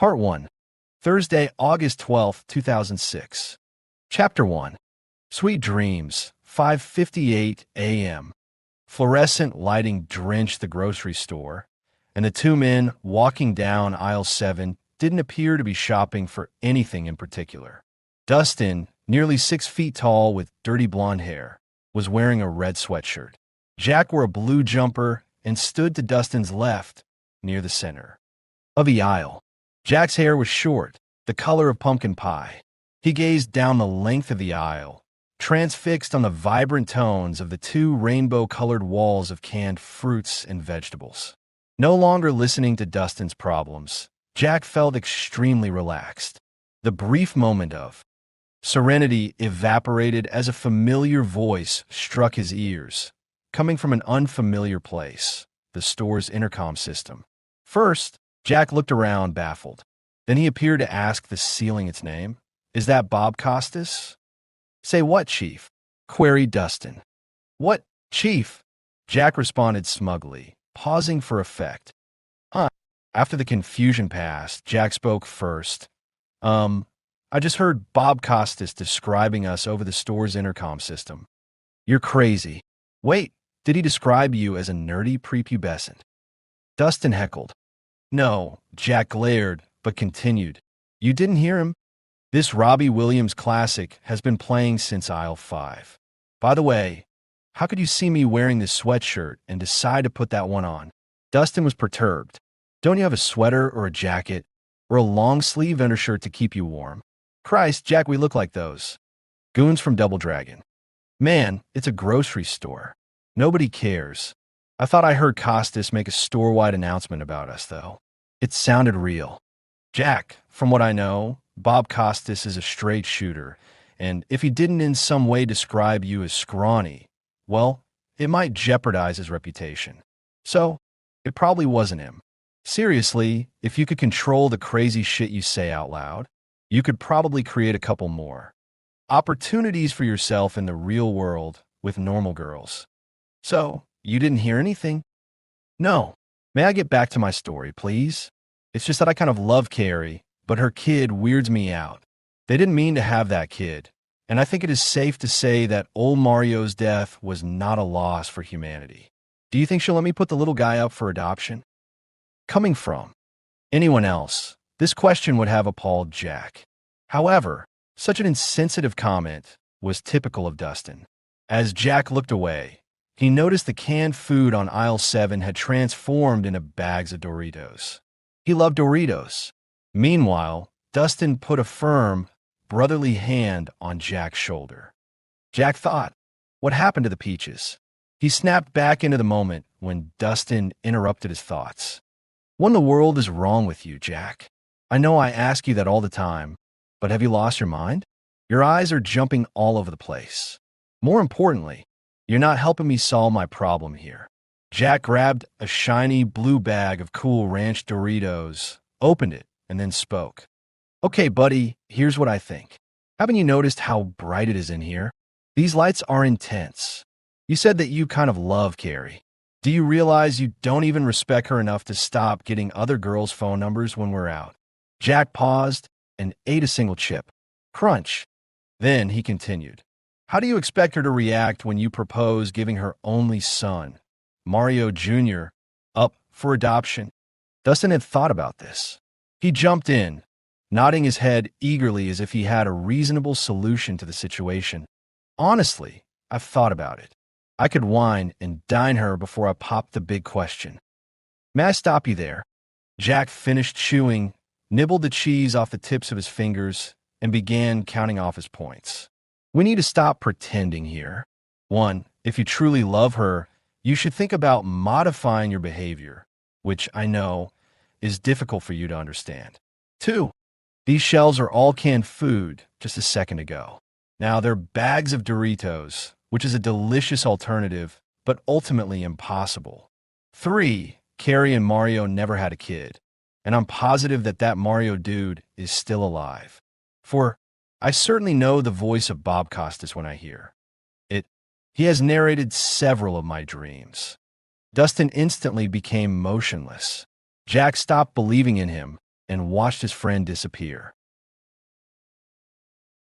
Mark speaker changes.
Speaker 1: Part 1. Thursday, August 12th, 2006. Chapter 1. Sweet Dreams, 5:58 a.m. Fluorescent lighting drenched the grocery store, and the two men walking down aisle 7 didn't appear to be shopping for anything in particular. Dustin, nearly 6 feet tall with dirty blonde hair, was wearing a red sweatshirt. Jack wore a blue jumper and stood to Dustin's left, near the center of the aisle. Jack's hair was short, the color of pumpkin pie. He gazed down the length of the aisle, transfixed on the vibrant tones of the two rainbow-colored walls of canned fruits and vegetables. No longer listening to Dustin's problems, Jack felt extremely relaxed. The brief moment of serenity evaporated as a familiar voice struck his ears, coming from an unfamiliar place, the store's intercom system. First, Jack looked around, baffled. Then he appeared to ask the ceiling its name. "Is that Bob Costas?" "Say what, Chief?" queried Dustin. "What, Chief?" Jack responded smugly, pausing for effect. After the confusion passed, Jack spoke first. I just heard Bob Costas describing us over the store's intercom system." "You're crazy." "Wait, did he describe you as a nerdy prepubescent?" Dustin heckled. "No," Jack glared, but continued. "You didn't hear him? This Robbie Williams classic has been playing since aisle 5. By the way, how could you see me wearing this sweatshirt and decide to put that one on?" Dustin was perturbed. "Don't you have a sweater or a jacket or a long-sleeve undershirt to keep you warm?" "Christ, Jack, we look like those goons from Double Dragon." "Man, it's a grocery store. Nobody cares. I thought I heard Costas make a store-wide announcement about us, though. It sounded real." "Jack, from what I know, Bob Costas is a straight shooter, and if he didn't in some way describe you as scrawny, well, it might jeopardize his reputation. So, it probably wasn't him. Seriously, if you could control the crazy shit you say out loud, you could probably create a couple more opportunities for yourself in the real world with normal girls." "So, you didn't hear anything?" "No. May I get back to my story, please? It's just that I kind of love Carrie, but her kid weirds me out. They didn't mean to have that kid, and I think it is safe to say that old Mario's death was not a loss for humanity. Do you think she'll let me put the little guy up for adoption?" Coming from anyone else, this question would have appalled Jack. However, such an insensitive comment was typical of Dustin. As Jack looked away, he noticed the canned food on aisle 7 had transformed into bags of Doritos. He loved Doritos. Meanwhile, Dustin put a firm, brotherly hand on Jack's shoulder. Jack thought, what happened to the peaches? He snapped back into the moment when Dustin interrupted his thoughts. "What in the world is wrong with you, Jack? I know I ask you that all the time, but have you lost your mind? Your eyes are jumping all over the place. More importantly, you're not helping me solve my problem here." Jack grabbed a shiny blue bag of Cool Ranch Doritos, opened it, and then spoke. "Okay, buddy, here's what I think. Haven't you noticed how bright it is in here? These lights are intense. You said that you kind of love Carrie. Do you realize you don't even respect her enough to stop getting other girls' phone numbers when we're out?" Jack paused and ate a single chip. Crunch. Then he continued. "How do you expect her to react when you propose giving her only son, Mario Jr., up for adoption?" Dustin had thought about this. He jumped in, nodding his head eagerly as if he had a reasonable solution to the situation. "Honestly, I've thought about it. I could wine and dine her before I popped the big question." "May I stop you there?" Jack finished chewing, nibbled the cheese off the tips of his fingers, and began counting off his points. "We need to stop pretending here. 1, if you truly love her, you should think about modifying your behavior, which I know is difficult for you to understand. 2, these shelves are all canned food just a second ago. Now they're bags of Doritos, which is a delicious alternative, but ultimately impossible. 3, Carrie and Mario never had a kid, and I'm positive that that Mario dude is still alive. 4, I certainly know the voice of Bob Costas when I hear it. He has narrated several of my dreams." Dustin instantly became motionless. Jack stopped believing in him and watched his friend disappear.